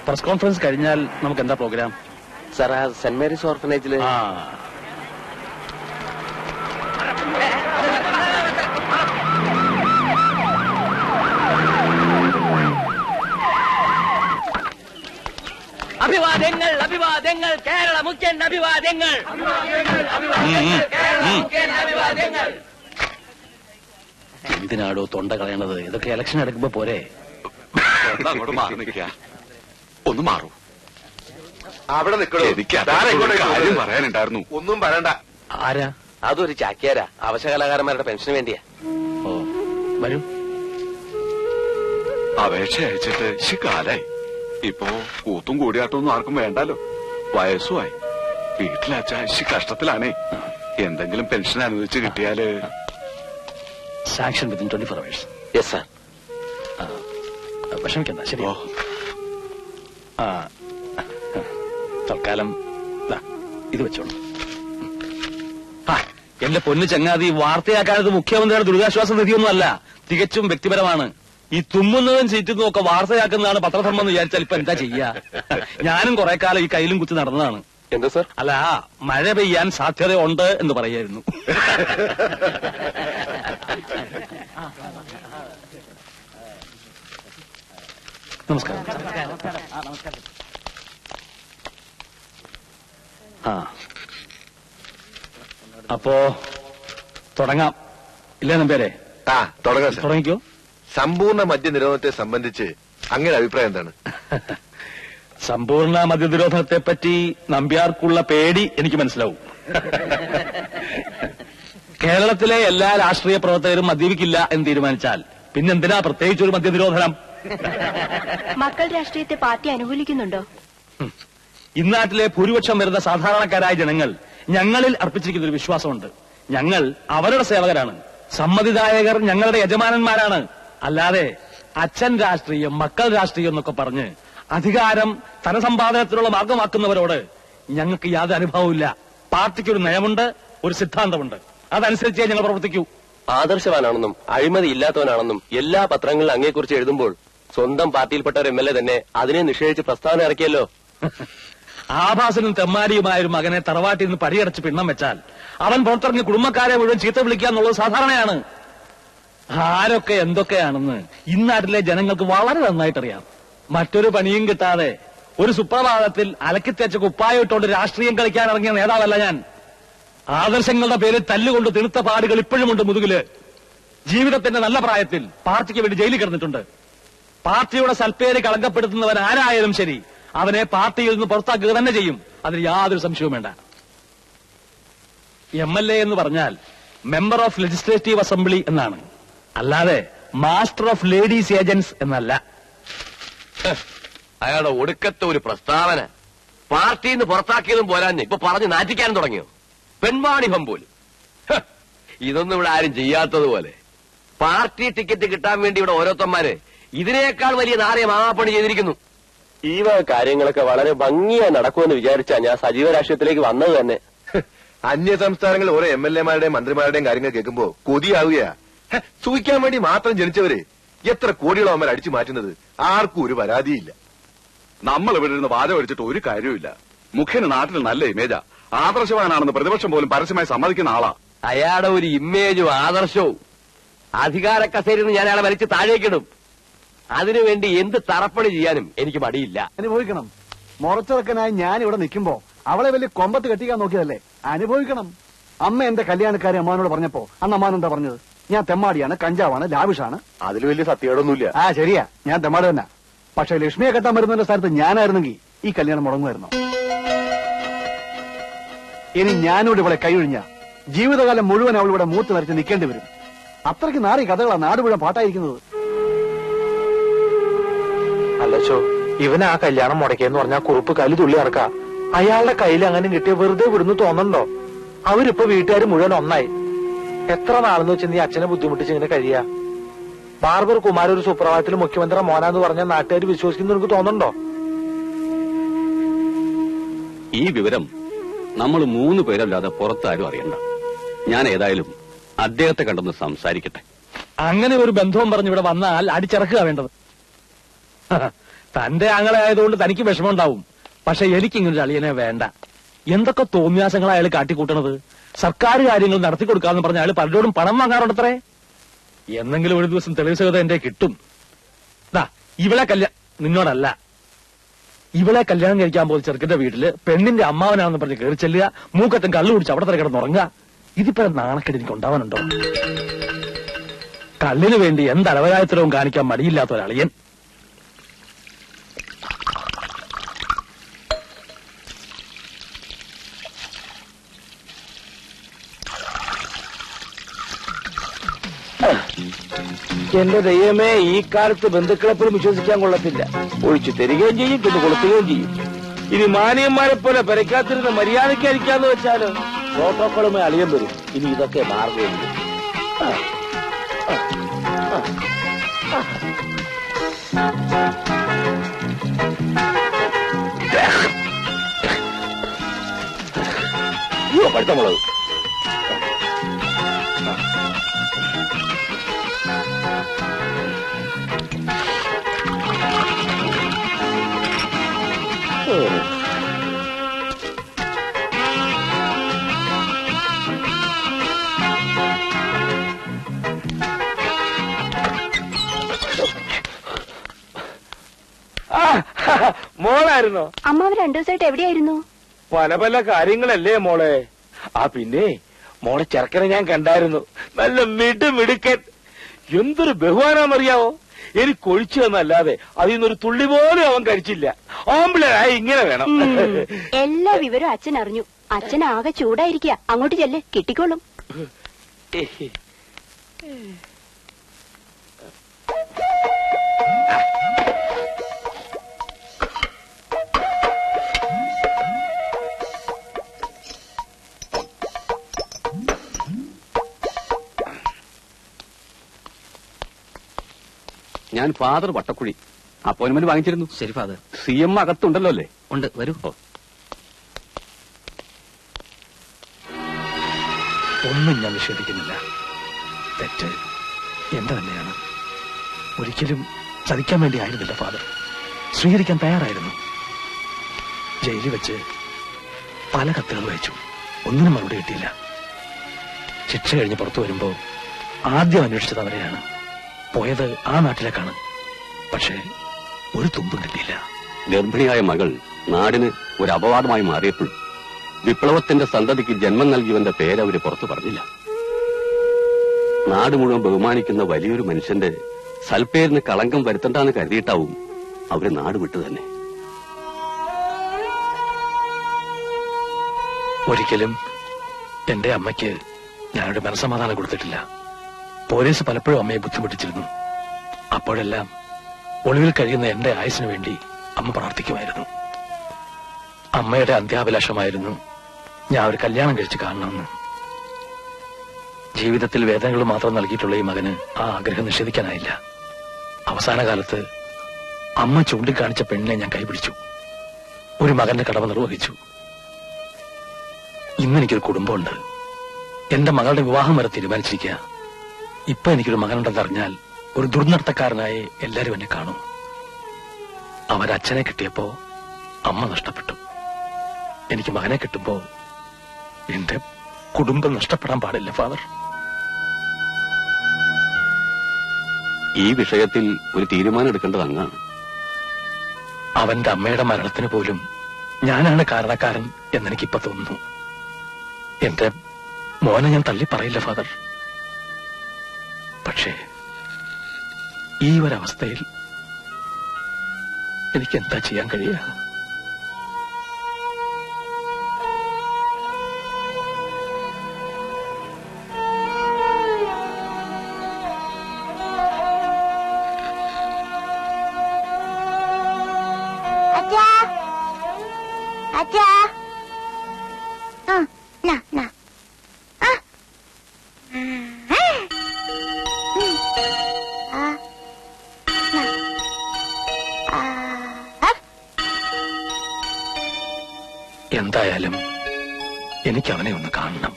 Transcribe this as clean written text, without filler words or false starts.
Press conference കഴിഞ്ഞാൽ നമുക്ക് എന്താ പ്രോഗ്രാം? സാർ, ആ സെന്റ് മേരീസ് ഓർഫനേജില് അഭിവാദ്യങ്ങൾ, അഭിവാദ്യങ്ങൾ, കേരള മുഖ്യൻ അഭിവാദ്യങ്ങൾ. എന്തിനാടോ തൊണ്ട കളയണത്? ഇതൊക്കെ ഇലക്ഷൻ എടുക്കുമ്പോ പോരെ. ഒന്ന് മാറൂ. അവിടെ നിൽക്കണോ? കാര്യം പറയാനുണ്ടായിരുന്നു. ഒന്നും പറയണ്ട. ആരാ? അതൊരു ചാക്യാരാ, അവശകലാകാരന്മാരുടെ പെൻഷന് വേണ്ടിയാ. ഓ, വരൂ. അപേക്ഷ അയച്ചിട്ട് കാലായി. ഇപ്പോ കൂത്തും കൂടിയാട്ടൊന്നും ആർക്കും വേണ്ടാലോ. വയസ്സുമായി. വീട്ടിലച്ഛ കഷ്ടത്തിലാണേ. എന്തെങ്കിലും പെൻഷൻ അനുവദിച്ച് കിട്ടിയാല്. Sanction within 24 hours. Yes sir. വിഷമിക്കണ്ട, ശരി. തൽക്കാലം ഇത് വെച്ചോളൂ. എന്റെ പൊന്നു ചങ്ങാതി, വാർത്തയാക്കാനത് മുഖ്യമന്ത്രിയുടെ ദുരിതാശ്വാസ നിധിയൊന്നും അല്ല, തികച്ചും വ്യക്തിപരമാണ്. ഈ തുമ്മുന്നതും ചീറ്റുന്നതും ഒക്കെ വാർത്തയാക്കുന്നതാണ് പത്രധർമ്മം എന്ന് വിചാരിച്ചാൽ ഇപ്പൊ എന്താ ചെയ്യാ? ഞാനും കുറെ കാലം ഈ കയ്യിലും കുത്തി നടന്നതാണ്. എന്താ സാർ? അല്ല, മഴ പെയ്യാൻ സാധ്യതയുണ്ട് എന്ന് പറയായിരുന്നു. നമസ്കാരം. അപ്പോ തുടങ്ങാം ഇല്ലേ നമ്പേരെ? തുടങ്ങിക്കോ. സമ്പൂർണ്ണ മദ്യനിരോധനത്തെ സംബന്ധിച്ച് അങ്ങയുടെ അഭിപ്രായം എന്താണ്? സമ്പൂർണ്ണ മദ്യനിരോധനത്തെ പറ്റി നമ്പ്യാർക്കുള്ള പേടി എനിക്ക് മനസ്സിലാവും. കേരളത്തിലെ എല്ലാ രാഷ്ട്രീയ പ്രവർത്തകരും മദ്യപിക്കില്ല എന്ന് തീരുമാനിച്ചാൽ പിന്നെന്തിനാ പ്രത്യേകിച്ചൊരു മദ്യനിരോധനം? മക്കൾ രാഷ്ട്രീയത്തെ പാർട്ടി അനുകൂലിക്കുന്നുണ്ടോ? ഇന്നാട്ടിലെ ഭൂരിപക്ഷം വരുന്ന സാധാരണക്കാരായ ജനങ്ങൾ ഞങ്ങളിൽ അർപ്പിച്ചിരിക്കുന്ന ഒരു വിശ്വാസമുണ്ട്. ഞങ്ങൾ അവരുടെ സേവകരാണ്. സമ്മതിദായകർ ഞങ്ങളുടെ യജമാനന്മാരാണ്. അല്ലാതെ അച്ഛൻ രാഷ്ട്രീയം, മക്കൾ രാഷ്ട്രീയം എന്നൊക്കെ പറഞ്ഞ് അധികാരം ധനസമ്പാദനത്തിനുള്ള മാർഗമാക്കുന്നവരോട് ഞങ്ങൾക്ക് യാതൊരു അനുഭവമില്ല. പാർട്ടിക്കൊരു നയമുണ്ട്, ഒരു സിദ്ധാന്തമുണ്ട്. അതനുസരിച്ചേ ഞങ്ങൾ പ്രവർത്തിക്കൂ. ആദർശവാനാണെന്നും അഴിമതി ഇല്ലാത്തവനാണെന്നും എല്ലാ പത്രങ്ങളിലും അങ്ങയെക്കുറിച്ച് എഴുതുമ്പോൾ സ്വന്തം പാർട്ടിയിൽപ്പെട്ട ഒരു MLA തന്നെ അതിനെ നിഷേധിച്ച് പ്രസ്താവന ഇറക്കിയല്ലോ. ആഭാസനും തെമ്മാടിയുമായ ഒരു മകനെ തറവാട്ടിൽ നിന്ന് പടിയടച്ച് പിണ്ണം വെച്ചാൽ അവൻ പുറത്തിറങ്ങി കുടുംബക്കാരെ മുഴുവൻ ചീത്ത വിളിക്കുക എന്നുള്ളത് സാധാരണയാണ്. ആരൊക്കെ എന്തൊക്കെയാണെന്ന് ഇന്നാട്ടിലെ ജനങ്ങൾക്ക് വളരെ നന്നായിട്ടറിയാം. മറ്റൊരു പണിയും കിട്ടാതെ ഒരു സുപ്രഭാതത്തിൽ അലക്കിത്തേച്ച കുപ്പായിട്ടോണ്ട് രാഷ്ട്രീയം കളിക്കാൻ ഇറങ്ങിയ നേതാവല്ല ഞാൻ. ആദർശങ്ങളുടെ പേരിൽ തല്ലുകൊണ്ട് തിണുത്ത പാടുകൾ ഇപ്പോഴുമുണ്ട് മുതുകില്. ജീവിതത്തിന്റെ നല്ല പ്രായത്തിൽ പാർട്ടിക്ക് വേണ്ടി ജയിലിൽ കിടന്നിട്ടുണ്ട്. പാർട്ടിയുടെ സൽപ്പേര് കളങ്കപ്പെടുത്തുന്നവൻ ആരായാലും ശരി, അവനെ പാർട്ടിയിൽ നിന്ന് പുറത്താക്കുക തന്നെ ചെയ്യും. അതിൽ യാതൊരു സംശയവും വേണ്ട. MLA എന്ന് പറഞ്ഞാൽ മെമ്പർ ഓഫ് ലെജിസ്ലേറ്റീവ് അസംബ്ലി എന്നാണ്, അല്ലാതെ മാസ്റ്റർ ഓഫ് ലേഡീസ് ഏജന്റ്സ് എന്നല്ല. അയാളുടെ ഒടുക്കത്തെ ഒരു പ്രസ്താവന. പാർട്ടിയിൽ നിന്ന് പുറത്താക്കിയതും പോരാഞ്ഞ് ഇപ്പൊ പറഞ്ഞ് നാറ്റിക്കാനും തുടങ്ങിയോ? പെൺവാണിഭം പോലും. ഇതൊന്നും ഇവിടെ ആരും ചെയ്യാത്തതുപോലെ. പാർട്ടി ടിക്കറ്റ് കിട്ടാൻ വേണ്ടി ഇവിടെ ഓരോരുത്തന്മാര് ഇതിനേക്കാൾ വലിയ നാറിയ മാമാപ്പണി ചെയ്തിരിക്കുന്നു. ഈ വക കാര്യങ്ങളൊക്കെ വളരെ ഭംഗിയായി നടക്കുമെന്ന് വിചാരിച്ചാ ഞാൻ സജീവ രാഷ്ട്രീയത്തിലേക്ക് വന്നത് തന്നെ. അന്യ സംസ്ഥാനങ്ങളിൽ ഓരോ MLA-മാരുടെയും മന്ത്രിമാരുടെയും കാര്യങ്ങൾ കേൾക്കുമ്പോ കൊതിയാവുകയാ. സൂഹിക്കാൻ വേണ്ടി മാത്രം ജനിച്ചവരെ എത്ര കോടികളോ അമ്മ അടിച്ചു മാറ്റുന്നത്. ആർക്കും ഒരു പരാതിയില്ല. നമ്മൾ ഇവിടെ ഇരുന്ന് വാദം അടിച്ചിട്ട് ഒരു കാര്യമില്ല. മുഖ്യന് നാട്ടിൽ നല്ല ഇമേജാ. ആദർശവാനാണെന്ന് പ്രതിപക്ഷം പോലും പരസ്യമായി സമ്മതിക്കുന്ന ആളാ. അയാളുടെ ഒരു ഇമേജും ആദർശവും അധികാര കസേരയിൽ നിന്ന് ഞാൻ അയാളെ വലിച്ച് താഴേക്കിടും. അതിനുവേണ്ടി എന്ത് തറപ്പണി ചെയ്യാനും എനിക്ക് മടിയില്ല. അനുഭവിക്കണം. മുറച്ചിറക്കനായി ഞാൻ ഇവിടെ നിൽക്കുമ്പോ അവളെ വലിയ കൊമ്പത്ത് കെട്ടിക്കാൻ നോക്കിയതല്ലേ? അനുഭവിക്കണം. അമ്മ എന്റെ കല്യാണക്കാരി അമ്മാനോട് പറഞ്ഞപ്പോ അന്ന് അമ്മാൻ എന്താ പറഞ്ഞത്? ഞാൻ തെമ്മാടിയാണ്, കഞ്ചാവാണ്, ലാവിഷാണ്. അതിൽ വലിയ സത്യമൊന്നുമില്ല. ശരിയാ, ഞാൻ തെമ്മാടി തന്നെ. പക്ഷെ ലക്ഷ്മിയെ കെട്ടാൻ വരുന്നതിന്റെ സ്ഥാനത്ത് ഞാനായിരുന്നെങ്കിൽ ഈ കല്യാണം മുടങ്ങുമായിരുന്നു. ഇനി ഞാനോട് ഇവിടെ കൈയൊഴിഞ്ഞ ജീവിതകാലം മുഴുവൻ അവൾ ഇവിടെ മൂത്ത് വരച്ച് നിൽക്കേണ്ടി വരും. അത്രയ്ക്ക് നാറി കഥകളാ നാട് മുഴുവൻ പാട്ടായിരിക്കുന്നത്. അല്ലച്ചോ, ഇവന് ആ കല്യാണം മുടക്കിയെന്ന് പറഞ്ഞാൽ കുറുപ്പ് കലി തുള്ളി ഇറക്ക. അയാളുടെ കയ്യിൽ അങ്ങനെ കിട്ടിയ വെറുതെ വിടുന്നു തോന്നണ്ടോ? അവരിപ്പോ വീട്ടുകാർ മുഴുവൻ ഒന്നായി. എത്ര നാളെന്ന് വെച്ച് നീ അച്ഛനെ ബുദ്ധിമുട്ടിച്ച് ഇങ്ങനെ കഴിയാ? ബാർബർ കുമാർ ഒരു സുപ്രഭാതത്തിൽ മുഖ്യമന്ത്രി മോനാന്ന് പറഞ്ഞ നാട്ടുകാർ വിശ്വസിക്കുന്നു എനിക്ക് തോന്നണ്ടോ? ഈ വിവരം നമ്മൾ 3 പേരല്ലാതെ പുറത്താരും അറിയണ്ട. ഞാൻ ഏതായാലും അദ്ദേഹത്തെ കണ്ടൊന്ന് സംസാരിക്കട്ടെ. അങ്ങനെ ഒരു ബന്ധവും പറഞ്ഞ് ഇവിടെ വന്നാൽ അടിച്ചിറക്കുക വേണ്ടത്. തന്റെ ആങ്ങളെ ആയതുകൊണ്ട് തനിക്ക് വിഷമമുണ്ടാവും. പക്ഷെ എനിക്കിങ്ങനൊരു അളിയനെ വേണ്ട. എന്തൊക്കെ തോന്നിയാസങ്ങളാ അയാൾ കാട്ടിക്കൂട്ടണത്. സർക്കാർ കാര്യങ്ങൾ നടത്തി കൊടുക്കാന്ന് പറഞ്ഞ അയാൾ പലരോടും പണം വാങ്ങാറുണ്ടത്രേ. എന്നെങ്കിലും ഒരു ദിവസം തെളിവ് സഹിതം എന്റെ കിട്ടും. ഇവളെ നിന്നോടല്ല, ഇവളെ കല്യാണം കഴിക്കാൻ പോയി ചെറുക്കന്റെ വീട്ടില് പെണ്ണിന്റെ അമ്മാവനാണെന്ന് പറഞ്ഞ് കയറി ചെല്ലുക, മൂക്കത്തും കള്ളു കുടിച്ച് അവിടെ തന്നെ കിടന്നുറങ്ങുക. ഇതിപ്പോ നാണക്കേട് എനിക്ക് ഉണ്ടാവാനുണ്ടോ? കള്ളിനു വേണ്ടി എന്തലവരായത്തരവും കാണിക്കാൻ മടിയില്ലാത്ത ഒരളിയൻ. എന്റെ ദൈവമേ, ഈ കാലത്ത് ബന്ധുക്കളെ പോലും വിശ്വസിക്കാൻ കൊള്ളത്തില്ല. ഒഴിച്ചു തരികയും ചെയ്യും, പിന്നെ കൊളുത്തുകയും ചെയ്യും. ഇനി മാനിയന്മാരെ പോലെ പെരക്കാത്തിരുന്ന് മര്യാദയ്ക്കായിരിക്കാന്ന് വെച്ചാല് പ്രോട്ടോക്കോളുമേ അളിയം വരും. ഇനി ഇതൊക്കെ മാർഗമില്ല. പഠിത്ത മുളക് മോളായിരുന്നോ? അമ്മാവ് 2 ദിവസമായിട്ട് എവിടെയായിരുന്നു? പല പല കാര്യങ്ങളല്ലേ മോളെ. പിന്നെ മോളെ ചെറുക്കനെ ഞാൻ കണ്ടായിരുന്നു. നല്ല മിടുക്കൻ. എന്തൊരു ബഹുമാനാന്നറിയാവോ? എനിക്ക് ഒഴിച്ചു തന്നല്ലാതെ അതിൽ നിന്നൊരു തുള്ളി പോലും അവൻ കഴിച്ചില്ല. ആമ്പിളായി ഇങ്ങനെ വേണം. എല്ലാ വിവരവും അച്ഛൻ അറിഞ്ഞു. അച്ഛൻ ആകെ ചൂടായിരിക്കുക. അങ്ങോട്ട് ചെല്ല്, കിട്ടിക്കോളും. ഞാൻ ഫാദർ വട്ടക്കുഴി അപ്പോയിന്റ്മെന്റ് വാങ്ങിച്ചിരുന്നു. ശരി ഫാദർ. CM അകത്തുണ്ടല്ലോ അല്ലേ? ഉണ്ട്, വരൂ. ഒന്നും ഞാൻ നിഷേധിക്കുന്നില്ല. തെറ്റ് എന്റെ തന്നെയാണ്. ഒരിക്കലും ചതിക്കാൻ വേണ്ടി ആയിരുന്നില്ല ഫാദർ. സ്വീകരിക്കാൻ തയ്യാറായിരുന്നു. ജയിലിൽ വെച്ച് പല കത്തുകൾ വായിച്ചു. ഒന്നിനും മറുപടി കിട്ടിയില്ല. ശിക്ഷ കഴിഞ്ഞ് പുറത്തു വരുമ്പോ ആദ്യം അന്വേഷിച്ചത് അവരെയാണ്. പോയത് ആ നാട്ടിലേക്കാണ്. പക്ഷേ ഒരു തുമ്പും കിട്ടിയില്ല. ഗർഭിണിയായ മകൾ നാടിന് ഒരു അപവാദമായി മാറിയപ്പോൾ വിപ്ലവത്തിന്റെ സന്തതിക്ക് ജന്മം നൽകിയവന്റെ പേരവര് പുറത്തു പറഞ്ഞില്ല. നാട് മുഴുവൻ ബഹുമാനിക്കുന്ന വലിയൊരു മനുഷ്യന്റെ സൽപ്പേരിന് കളങ്കം വരുത്തണ്ടെന്ന് കരുതിയിട്ടാവും അവര് നാട് വിട്ടു തന്നെ. ഒരിക്കലും എന്റെ അമ്മയ്ക്ക് ഞാനൊരു മനസ്സമാധാനം കൊടുത്തിട്ടില്ല. പോലീസ് പലപ്പോഴും അമ്മയെ ബുദ്ധിമുട്ടിച്ചിരുന്നു. അപ്പോഴെല്ലാം ഒളിവിൽ കഴിയുന്ന എന്റെ ആയുസിനു വേണ്ടി അമ്മ പ്രാർത്ഥിക്കുമായിരുന്നു. അമ്മയുടെ അന്ത്യാഭിലാഷമായിരുന്നു ഞാൻ ഒരു കല്യാണം കഴിച്ച് കാണണമെന്ന്. ജീവിതത്തിൽ വേദനകൾ മാത്രം നൽകിയിട്ടുള്ള ഈ മകന് ആ ആഗ്രഹം നിഷേധിക്കാനായില്ല. അവസാന കാലത്ത് അമ്മ ചൂണ്ടിക്കാണിച്ച പെണ്ണിനെ ഞാൻ കൈപിടിച്ചു. ഒരു മകന്റെ കടമ നിർവഹിച്ചു. ഇന്നെനിക്കൊരു കുടുംബമുണ്ട്. എന്റെ മകളുടെ വിവാഹം വരെ തീരുമാനിച്ചിരിക്കുക. ഇപ്പൊ എനിക്കൊരു മകനുണ്ടെന്നറിഞ്ഞാൽ ഒരു ദുർനടത്തക്കാരനായി എല്ലാരും എന്നെ കാണും. അവരച്ഛനെ കിട്ടിയപ്പോ അമ്മ നഷ്ടപ്പെട്ടു. എനിക്ക് മകനെ കിട്ടുമ്പോ എന്റെ കുടുംബം നഷ്ടപ്പെടാൻ പാടില്ല ഫാദർ. ഈ വിഷയത്തിൽ ഒരു തീരുമാനം എടുക്കേണ്ടത് അങ്ങാണ്. അവന്റെ അമ്മയുടെ മരണത്തിന് പോലും ഞാനാണ് കാരണക്കാരൻ എന്നെനിക്കിപ്പോ തോന്നുന്നു. എന്റെ മോനെ ഞാൻ തള്ളി പറയില്ല ഫാദർ. പക്ഷേ ഈ ഒരവസ്ഥയിൽ എനിക്ക് എന്താ ചെയ്യാൻ കഴിയുക? എന്തായാലും എനിക്ക് അവനെ ഒന്ന് കാണണം.